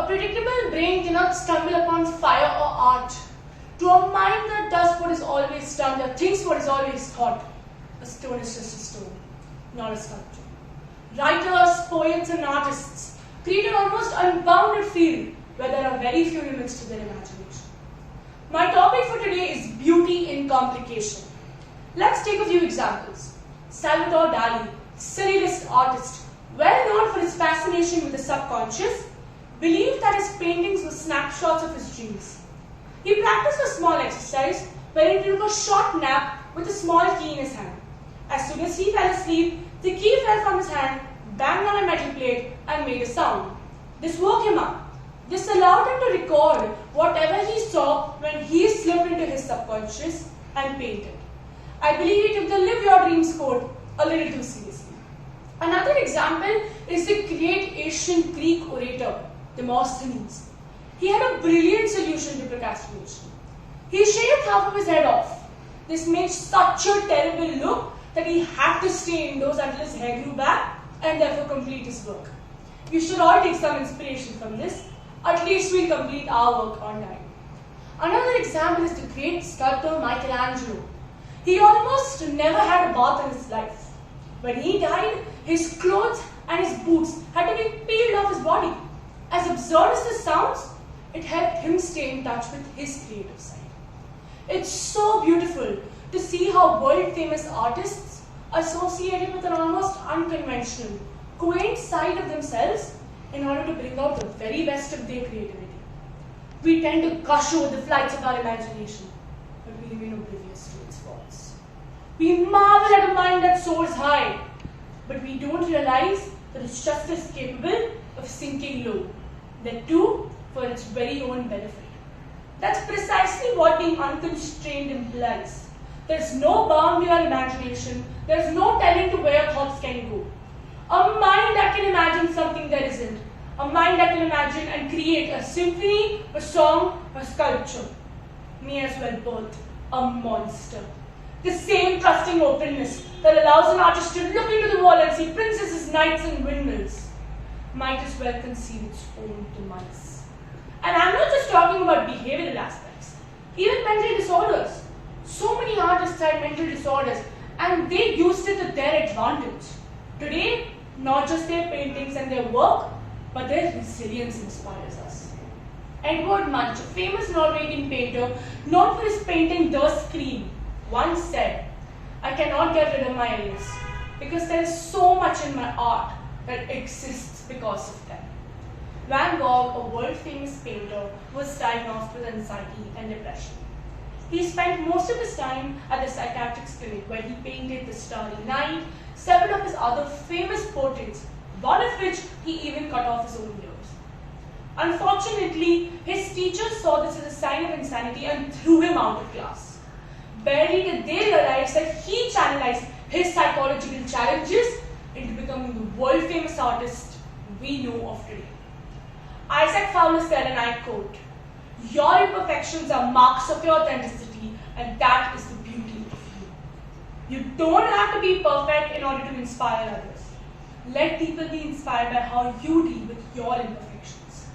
predictable brain cannot stumble upon fire or art. To a mind that does what is always done, that thinks what is always thought, a stone is just a stone, not a sculpture. Writers, poets, and artists create an almost unbounded field where there are very few limits to their imagination. My topic for today is beauty in complication. Let's take a few examples. Salvador Dali, surrealist artist, well known for his fascination with the subconscious, believed that his paintings were snapshots of his dreams. He practiced a small exercise where he took a short nap with a small key in his hand. As soon as he fell asleep, the key fell from his hand, banged on a metal plate, and made a sound. This woke him up. This allowed him to record whatever he saw when he slipped into his subconscious and painted. I believe he took the live your dreams quote a little too seriously. Another example is the great ancient Greek orator, Demosthenes. He had a brilliant solution to procrastination. He shaved half of his head off. This made such a terrible look that he had to stay indoors until his hair grew back and therefore complete his work. We should all take some inspiration from this. At least we'll complete our work on time. Another example is the great sculptor Michelangelo. He almost never had a bath in his life. When he died, his clothes and his boots had to be peeled off his body. As absurd as this sounds, it helped him stay in touch with his creative side. It's so beautiful to see how world-famous artists associated with an almost unconventional, quaint side of themselves in order to bring out the very best of their creativity. We tend to gush over the flights of our imagination, but we remain oblivious to its faults. We marvel at a mind that soars high, but we don't realize that it's just as capable of sinking low, that too for its very own benefit. That's precisely what being unconstrained implies. There's no bound to our imagination, there's no telling to where thoughts can go. A mind that can imagine something there isn't. A mind that can imagine and create a symphony, a song, a sculpture. May as well birth a monster. The same trusting openness that allows an artist to look into the wall and see princesses, knights, and windmills might as well conceive its own demise. And I'm not just talking about behavioral aspects, even mental disorders. So many artists had mental disorders and they used it to their advantage. Today, not just their paintings and their work, but their resilience inspires us. Edvard Munch, a famous Norwegian painter known for his painting The Scream, once said, "I cannot get rid of my illness because there is so much in my art that exists because of them." Van Gogh, a world-famous painter, was diagnosed with anxiety and depression. He spent most of his time at the psychiatrist's clinic where he painted The Starry Night, several of his other famous portraits, one of which he even cut off his own ears. Unfortunately, his teachers saw this as a sign of insanity and threw him out of class. Barely did they realize that he channelized his psychological challenges into becoming the world-famous artist we know of today. Isaac Fowler said, and I quote, "Your imperfections are marks of your authenticity, and that is the beauty of you. You don't have to be perfect in order to inspire others. Let people be inspired by how you deal with your imperfections.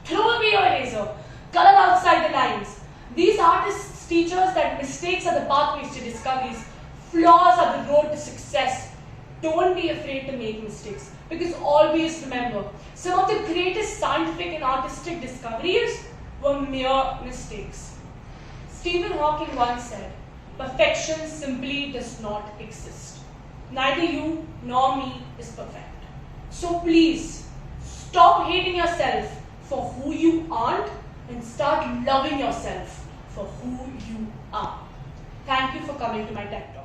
Throw away your eraser, color outside the lines. These artists teach us that mistakes are the pathways to discoveries, flaws are the road to success. Don't be afraid to make mistakes, because always remember, some of the greatest scientific and artistic discoveries were mere mistakes." Stephen Hawking once said, "Perfection simply does not exist. Neither you nor me is perfect. So please, stop hating yourself for who you aren't and start loving yourself for who you are." Thank you for coming to my TED Talk.